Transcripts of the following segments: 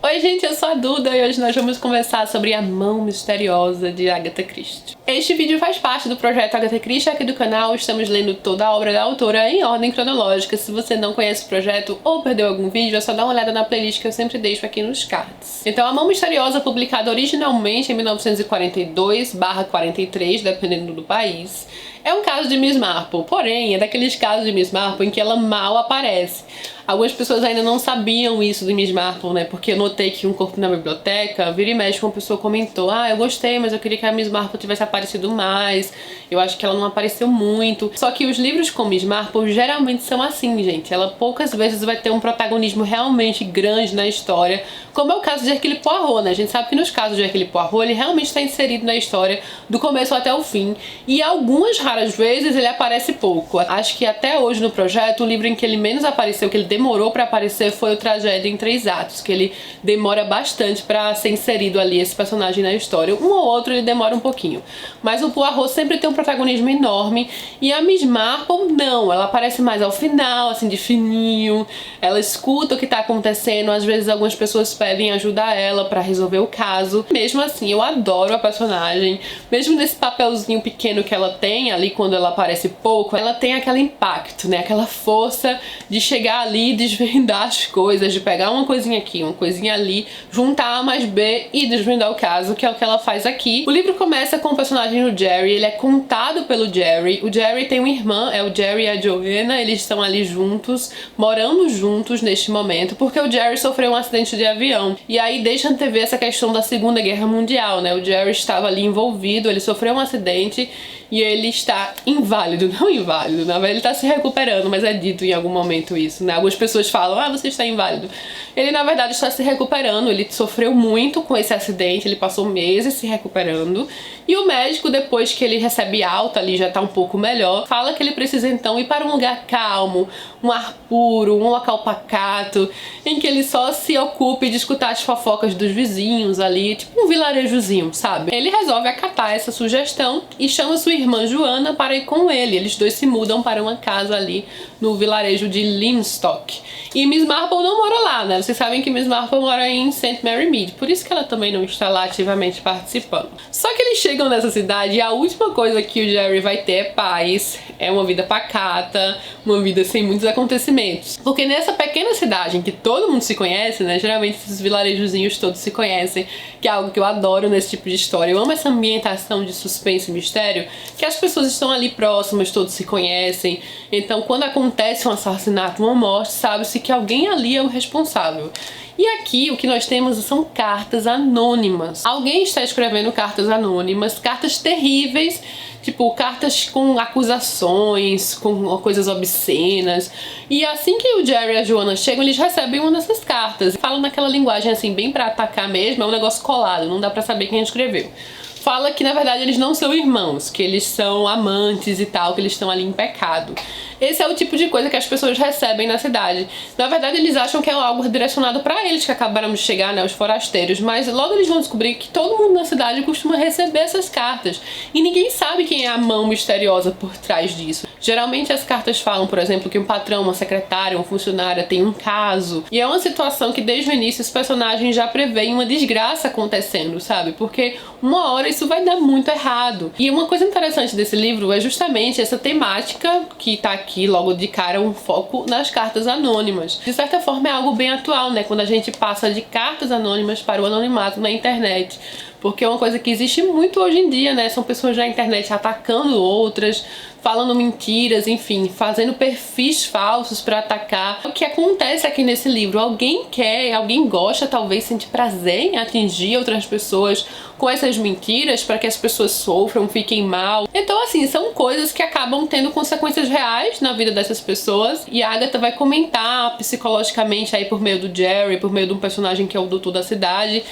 Oi gente, eu sou a Duda e hoje nós vamos conversar sobre A Mão Misteriosa de Agatha Christie. Este vídeo faz parte do projeto Agatha Christie aqui do canal. Estamos lendo toda a obra da autora em ordem cronológica. Se você não conhece o projeto ou perdeu algum vídeo, é só dar uma olhada na playlist que eu sempre deixo aqui nos cards. Então, A Mão Misteriosa, publicada originalmente em 1942/43, dependendo do país, é um caso de Miss Marple, porém é daqueles casos de Miss Marple em que ela mal aparece. Algumas pessoas ainda não sabiam isso de Miss Marple, né? Porque eu notei que Um Corpo na Biblioteca, vira e mexe, uma pessoa comentou: ah, eu gostei, mas eu queria que a Miss Marple tivesse aparecido mais. Eu acho que ela não apareceu muito. Só que os livros com Miss Marple geralmente são assim, gente. Ela poucas vezes vai ter um protagonismo realmente grande na história, como é o caso de Hercule Poirot, né? A gente sabe que nos casos de Hercule Poirot, ele realmente está inserido na história do começo até o fim. E algumas raras vezes ele aparece pouco. Acho que até hoje no projeto, o livro em que ele menos apareceu, que ele demorou pra aparecer, foi o Tragédia em Três Atos, que ele demora bastante pra ser inserido ali, esse personagem na história. Um ou outro ele demora um pouquinho. Mas o Poirot sempre tem um protagonismo enorme, e a Miss Marple não, ela aparece mais ao final, assim, de fininho. Ela escuta o que tá acontecendo, às vezes algumas pessoas pedem ajuda a ela pra resolver o caso. Mesmo assim, eu adoro a personagem, mesmo nesse papelzinho pequeno que ela tem ali, quando ela aparece pouco, ela tem aquele impacto, né, aquela força de chegar ali e desvendar as coisas, de pegar uma coisinha aqui, uma coisinha ali, juntar A mais B e desvendar o caso, que é o que ela faz aqui. O livro começa com o personagem do Jerry, ele é contado pelo Jerry. O Jerry tem uma irmã, é o Jerry e a Joanna, eles estão ali juntos, morando juntos neste momento, porque o Jerry sofreu um acidente de avião. E aí deixa antever essa questão da Segunda Guerra Mundial, né? O Jerry estava ali envolvido, ele sofreu um acidente e ele está inválido, não inválido, na verdade ele está se recuperando, mas é dito em algum momento isso, né? Algumas pessoas falam: ah, você está inválido. Ele na verdade está se recuperando, ele sofreu muito com esse acidente, ele passou meses se recuperando, e o médico, depois que ele recebe alta ali, já está um pouco melhor, fala que ele precisa então ir para um lugar calmo, um ar puro, um local pacato, em que ele só se ocupe de escutar as fofocas dos vizinhos ali, tipo um vilarejozinho, sabe? Ele resolve acatar essa sugestão e chama sua irmã Joanna para ir com ele. Eles dois se mudam para uma casa ali no vilarejo de Limstock. E Miss Marple não mora lá, né? Vocês sabem que Miss Marple mora em St. Mary Mead, por isso que ela também não está lá ativamente participando. Só que eles chegam nessa cidade e a última coisa que o Jerry vai ter é paz, é uma vida pacata, uma vida sem muitos acontecimentos. Porque nessa pequena cidade em que todo mundo se conhece, né? Geralmente esses vilarejozinhos todos se conhecem, que é algo que eu adoro nesse tipo de história. Eu amo essa ambientação de suspense e mistério, que as pessoas estão ali próximas, todos se conhecem. Então quando acontece um assassinato, uma morte, sabe-se que alguém ali é o responsável. E aqui o que nós temos são cartas anônimas. Alguém está escrevendo cartas anônimas, cartas terríveis, tipo cartas com acusações, com coisas obscenas. E assim que o Jerry e a Joanna chegam, eles recebem uma dessas cartas. Falam naquela linguagem assim, bem pra atacar mesmo, é um negócio colado, não dá pra saber quem escreveu. Fala que na verdade eles não são irmãos, que eles são amantes e tal, que eles estão ali em pecado. Esse é o tipo de coisa que as pessoas recebem na cidade. Na verdade eles acham que é algo direcionado pra eles que acabaram de chegar, né, os forasteiros, mas logo eles vão descobrir que todo mundo na cidade costuma receber essas cartas. E ninguém sabe quem é a mão misteriosa por trás disso. Geralmente as cartas falam, por exemplo, que um patrão, uma secretária, uma funcionária tem um caso. E é uma situação que desde o início os personagens já preveem uma desgraça acontecendo, sabe? Porque uma hora isso vai dar muito errado. E uma coisa interessante desse livro é justamente essa temática que tá aqui logo de cara, um foco nas cartas anônimas. De certa forma é algo bem atual, né? Quando a gente passa de cartas anônimas para o anonimato na internet. Porque é uma coisa que existe muito hoje em dia, né? São pessoas na internet atacando outras, falando mentiras, enfim, fazendo perfis falsos pra atacar. O que acontece aqui nesse livro? Alguém quer, alguém gosta, talvez sente prazer em atingir outras pessoas com essas mentiras para que as pessoas sofram, fiquem mal. Então, assim, são coisas que acabam tendo consequências reais na vida dessas pessoas. E a Agatha vai comentar psicologicamente aí por meio do Jerry, por meio de um personagem que é o doutor da cidade,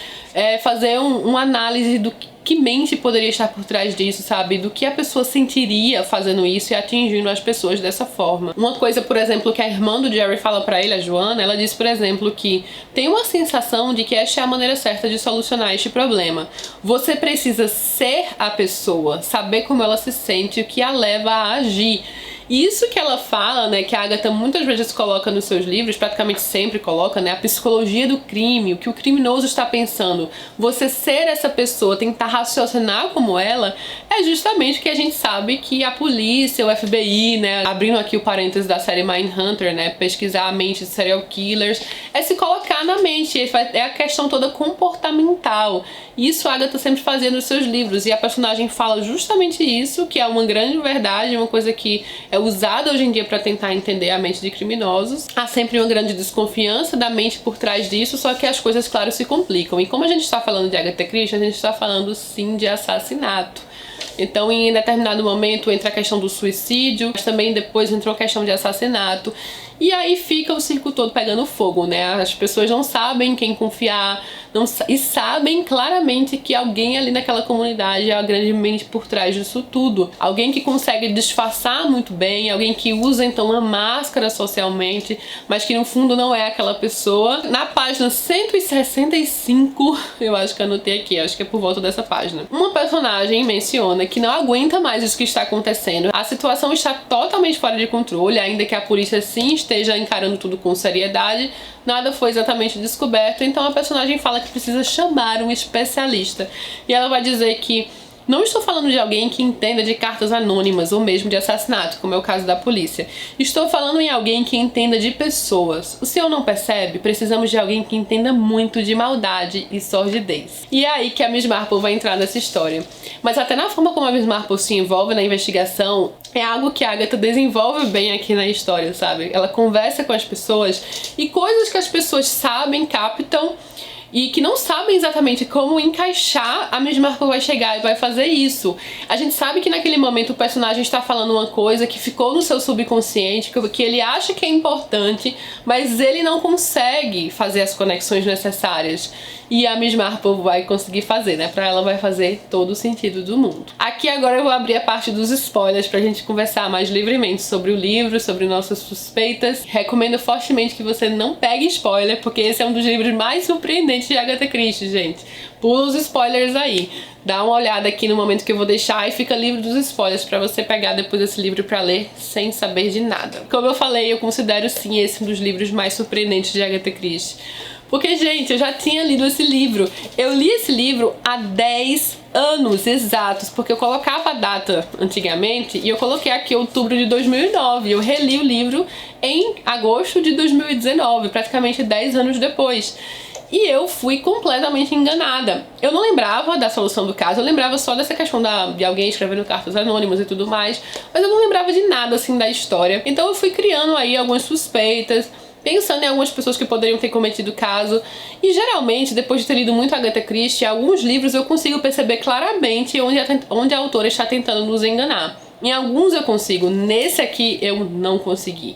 fazer uma análise do que mente poderia estar por trás disso, sabe? Do que a pessoa sentiria fazendo isso e atingindo as pessoas dessa forma. Uma coisa, por exemplo, que a irmã do Jerry fala pra ele, a Joanna, ela diz, por exemplo, que tem uma sensação de que esta é a maneira certa de solucionar este problema. Você precisa ser a pessoa, saber como ela se sente, o que a leva a agir. Isso que ela fala, né, que a Agatha muitas vezes coloca nos seus livros, praticamente sempre coloca, né, a psicologia do crime, o que o criminoso está pensando. Você ser essa pessoa, tentar raciocinar como ela, é justamente o que a gente sabe que a polícia, o FBI, né, abrindo aqui o parênteses da série Mindhunter, né, pesquisar a mente de serial killers, é se colocar na mente, é a questão toda comportamental. Isso a Agatha sempre fazia nos seus livros, e a personagem fala justamente isso, que é uma grande verdade, uma coisa que é usada hoje em dia para tentar entender a mente de criminosos. Há sempre uma grande desconfiança da mente por trás disso, só que as coisas, claro, se complicam. E como a gente está falando de Agatha Christie, a gente está falando sim de assassinato. Então, em determinado momento entra a questão do suicídio, mas também depois entrou a questão de assassinato. E aí fica o circo todo pegando fogo, né? As pessoas não sabem quem confiar, e sabem claramente que alguém ali naquela comunidade é a grande mente por trás disso tudo. Alguém que consegue disfarçar muito bem, alguém que usa então uma máscara socialmente, mas que no fundo não é aquela pessoa. Na página 165, eu acho que anotei aqui, acho que é por volta dessa página, uma personagem menciona que não aguenta mais isso que está acontecendo. A situação está totalmente fora de controle, ainda que a polícia sim esteja encarando tudo com seriedade, nada foi exatamente descoberto, então a personagem fala que precisa chamar um especialista. E ela vai dizer que não estou falando de alguém que entenda de cartas anônimas ou mesmo de assassinato, como é o caso da polícia. Estou falando em alguém que entenda de pessoas. O senhor não percebe? Precisamos de alguém que entenda muito de maldade e sordidez. E é aí que a Miss Marple vai entrar nessa história. Mas até na forma como a Miss Marple se envolve na investigação, é algo que a Agatha desenvolve bem aqui na história, sabe? Ela conversa com as pessoas e coisas que as pessoas sabem, captam, e que não sabem exatamente como encaixar, a Miss Marple vai chegar e vai fazer isso. A gente sabe que naquele momento o personagem está falando uma coisa que ficou no seu subconsciente, que ele acha que é importante, mas ele não consegue fazer as conexões necessárias. E a Miss Marple vai conseguir fazer, né? Pra ela vai fazer todo o sentido do mundo. Aqui agora eu vou abrir a parte dos spoilers pra gente conversar mais livremente sobre o livro, sobre nossas suspeitas. Recomendo fortemente que você não pegue spoiler, porque esse é um dos livros mais surpreendentes de Agatha Christie, gente. Pula os spoilers aí. Dá uma olhada aqui no momento que eu vou deixar e fica livre dos spoilers pra você pegar depois esse livro pra ler sem saber de nada. Como eu falei, eu considero sim esse um dos livros mais surpreendentes de Agatha Christie. Porque, gente, eu já tinha lido esse livro. Eu li esse livro há 10 anos exatos, porque eu colocava a data antigamente e eu coloquei aqui outubro de 2009. Eu reli o livro em agosto de 2019, praticamente 10 anos depois. E eu fui completamente enganada. Eu não lembrava da solução do caso, eu lembrava só dessa questão de alguém escrevendo cartas anônimas e tudo mais, mas eu não lembrava de nada, assim, da história. Então eu fui criando aí algumas suspeitas, pensando em algumas pessoas que poderiam ter cometido o caso. E geralmente, depois de ter lido muito Agatha Christie, alguns livros eu consigo perceber claramente onde a autora está tentando nos enganar. Em alguns eu consigo, nesse aqui eu não consegui.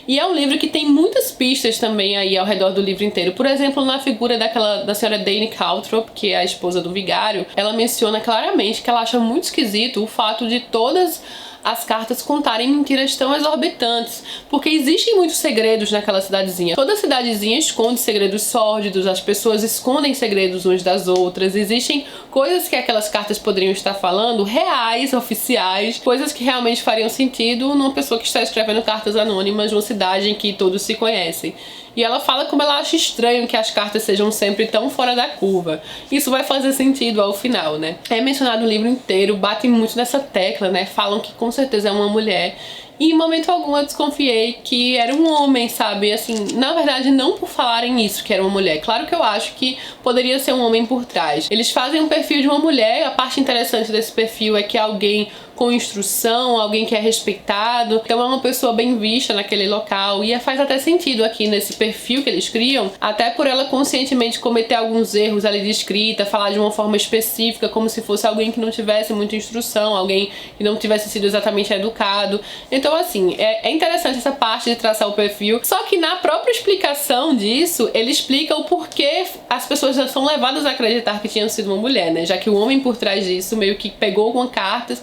E é um livro que tem muitas pistas também aí ao redor do livro inteiro. Por exemplo, na figura da senhora Dani Caltrop, que é a esposa do vigário, ela menciona claramente que ela acha muito esquisito o fato de todas as cartas contarem mentiras tão exorbitantes, porque existem muitos segredos naquela cidadezinha. Toda cidadezinha esconde segredos sórdidos, as pessoas escondem segredos umas das outras, existem coisas que aquelas cartas poderiam estar falando, reais, oficiais, coisas que realmente fariam sentido numa pessoa que está escrevendo cartas anônimas numa cidade em que todos se conhecem. E ela fala como ela acha estranho que as cartas sejam sempre tão fora da curva. Isso vai fazer sentido ao final, né? É mencionado no livro inteiro, batem muito nessa tecla, né? Falam que com certeza é uma mulher. E em momento algum eu desconfiei que era um homem, sabe? Assim, na verdade, não por falarem isso, que era uma mulher. Claro que eu acho que poderia ser um homem por trás. Eles fazem um perfil de uma mulher, a parte interessante desse perfil é que é alguém com instrução, alguém que é respeitado, então é uma pessoa bem vista naquele local, e faz até sentido aqui nesse perfil que eles criam, até por ela conscientemente cometer alguns erros ali de escrita, falar de uma forma específica, como se fosse alguém que não tivesse muita instrução, alguém que não tivesse sido exatamente educado. Então assim, é interessante essa parte de traçar o perfil, só que na própria explicação disso, ele explica o porquê as pessoas já são levadas a acreditar que tinham sido uma mulher, né, já que o homem por trás disso meio que pegou com cartas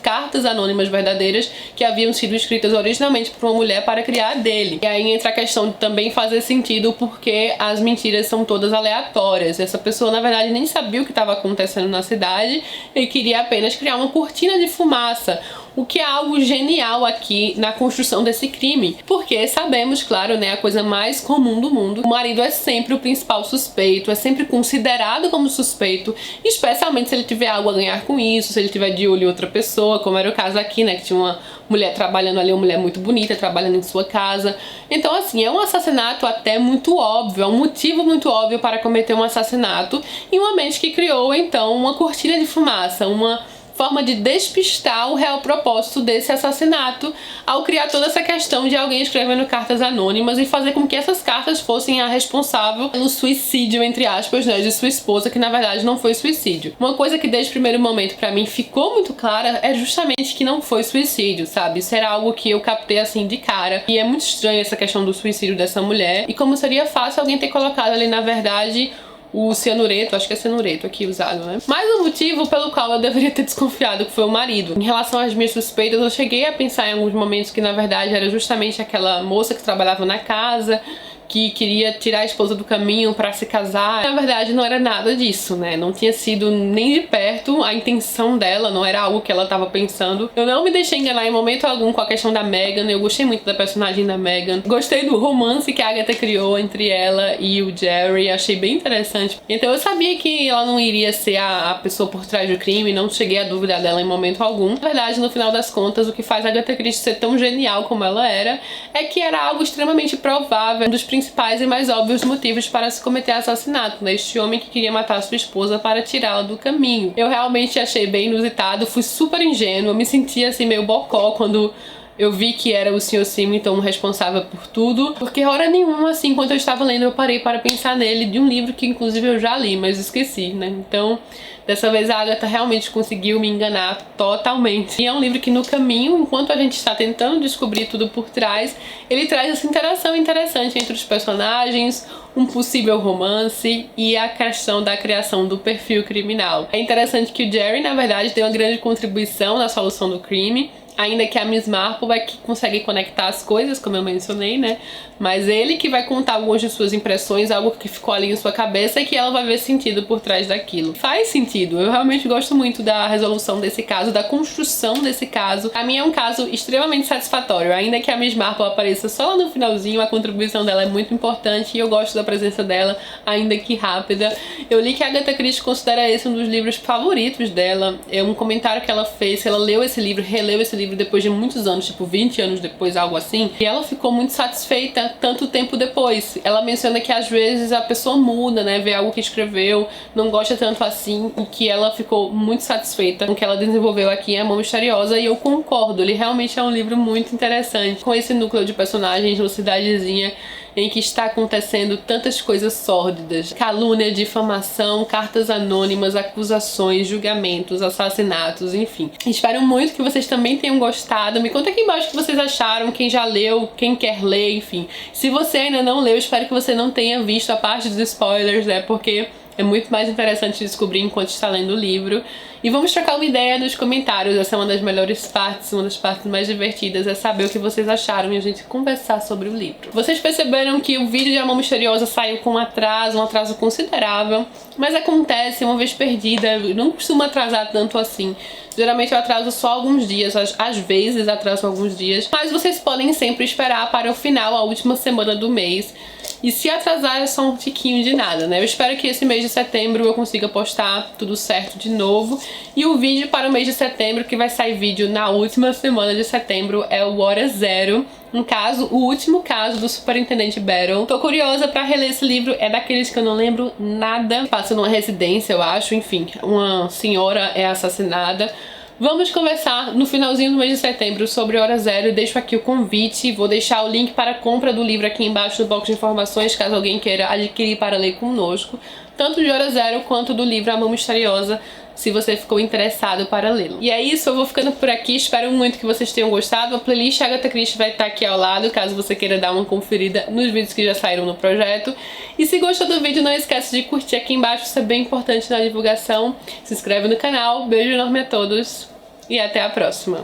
anônimas verdadeiras que haviam sido escritas originalmente por uma mulher para criar dele. E aí entra a questão de também fazer sentido porque as mentiras são todas aleatórias. Essa pessoa na verdade nem sabia o que estava acontecendo na cidade e queria apenas criar uma cortina de fumaça. o que é algo genial aqui na construção desse crime. Porque sabemos, claro, né, a coisa mais comum do mundo, o marido é sempre o principal suspeito, é sempre considerado como suspeito, especialmente se ele tiver algo a ganhar com isso, se ele tiver de olho em outra pessoa, como era o caso aqui, né, que tinha uma mulher trabalhando ali, uma mulher muito bonita, trabalhando em sua casa. Então, assim, é um assassinato até muito óbvio, é um motivo muito óbvio para cometer um assassinato, e uma mente que criou, então, uma cortina de fumaça, uma forma de despistar o real propósito desse assassinato ao criar toda essa questão de alguém escrevendo cartas anônimas e fazer com que essas cartas fossem a responsável pelo suicídio, entre aspas, né, de sua esposa, que na verdade não foi suicídio. Uma coisa que desde o primeiro momento pra mim ficou muito clara é justamente que não foi suicídio, sabe? Isso era algo que eu captei assim de cara, e é muito estranho essa questão do suicídio dessa mulher, e como seria fácil alguém ter colocado ali, na verdade, o cianureto, acho que é cianureto aqui usado, né? Mas o motivo pelo qual eu deveria ter desconfiado que foi o marido. Em relação às minhas suspeitas, eu cheguei a pensar em alguns momentos que na verdade era justamente aquela moça que trabalhava na casa, que queria tirar a esposa do caminho pra se casar. Na verdade não era nada disso, né? Não tinha sido nem de perto a intenção dela, não era algo que ela tava pensando. Eu não me deixei enganar em momento algum com a questão da Megan, eu gostei muito da personagem da Megan. Gostei do romance que a Agatha criou entre ela e o Jerry, achei bem interessante. Então eu sabia que ela não iria ser a pessoa por trás do crime, não cheguei a dúvida dela em momento algum. Na verdade, no final das contas, o que faz a Agatha Christie ser tão genial como ela era, é que era algo extremamente provável, um dos principais e mais óbvios motivos para se cometer assassinato, né? Este homem que queria matar sua esposa para tirá-la do caminho. Eu realmente achei bem inusitado, fui super ingênua, me sentia assim meio bocó quando eu vi que era o Sr. Symington responsável por tudo, porque hora nenhuma, assim, enquanto eu estava lendo, eu parei para pensar nele, de um livro que inclusive eu já li, mas esqueci, né? Então, dessa vez a Agatha realmente conseguiu me enganar totalmente. E é um livro que no caminho, enquanto a gente está tentando descobrir tudo por trás, ele traz essa interação interessante entre os personagens, um possível romance e a questão da criação do perfil criminal. É interessante que o Jerry, na verdade, tem uma grande contribuição na solução do crime, ainda que a Miss Marple é que consegue conectar as coisas, como eu mencionei, né? Mas ele que vai contar algumas de suas impressões, algo que ficou ali em sua cabeça e que ela vai ver sentido por trás daquilo. Faz sentido, eu realmente gosto muito da resolução desse caso, da construção desse caso. Pra mim é um caso extremamente satisfatório, ainda que a Miss Marple apareça só lá no finalzinho, a contribuição dela é muito importante e eu gosto da presença dela, ainda que rápida. Eu li que a Agatha Christie considera esse um dos livros favoritos dela, é um comentário que ela fez, ela leu esse livro, releu esse livro depois de muitos anos, tipo 20 anos depois, algo assim, e ela ficou muito satisfeita tanto tempo depois. Ela menciona que às vezes a pessoa muda, né, vê algo que escreveu, não gosta tanto assim, e que ela ficou muito satisfeita com o que ela desenvolveu aqui em A Mão Misteriosa, e eu concordo, ele realmente é um livro muito interessante, com esse núcleo de personagens numa cidadezinha em que está acontecendo tantas coisas sórdidas, calúnia, difamação, cartas anônimas, acusações, julgamentos, assassinatos, enfim. Espero muito que vocês também tenham gostado. Me conta aqui embaixo o que vocês acharam, quem já leu, quem quer ler, enfim. Se você ainda não leu, espero que você não tenha visto a parte dos spoilers, né, porque é muito mais interessante descobrir enquanto está lendo o livro. E vamos trocar uma ideia nos comentários, essa é uma das melhores partes, uma das partes mais divertidas, é saber o que vocês acharam e a gente conversar sobre o livro. Vocês perceberam que o vídeo de A Mão Misteriosa saiu com um atraso considerável, mas acontece, uma vez perdida, eu não costumo atrasar tanto assim. Geralmente eu atraso só alguns dias, às vezes atraso alguns dias, mas vocês podem sempre esperar para o final, a última semana do mês. E se atrasar é só um tiquinho de nada, né? Eu espero que esse mês de setembro eu consiga postar tudo certo de novo. E o vídeo para o mês de setembro, que vai sair vídeo na última semana de setembro, é o Hora Zero. Um caso, o último caso do Superintendente Battle. Tô curiosa pra reler esse livro, é daqueles que eu não lembro nada. Passa numa residência, eu acho, enfim, uma senhora é assassinada. Vamos conversar no finalzinho do mês de setembro sobre Hora Zero. Deixo aqui o convite, vou deixar o link para a compra do livro aqui embaixo no box de informações, caso alguém queira adquirir para ler conosco, tanto de Hora Zero quanto do livro A Mão Misteriosa, se você ficou interessado para lê-lo. E é isso, eu vou ficando por aqui, espero muito que vocês tenham gostado. A playlist Agatha Christie vai estar aqui ao lado, caso você queira dar uma conferida nos vídeos que já saíram no projeto. E se gostou do vídeo, não esquece de curtir aqui embaixo, isso é bem importante na divulgação. Se inscreve no canal, beijo enorme a todos e até a próxima.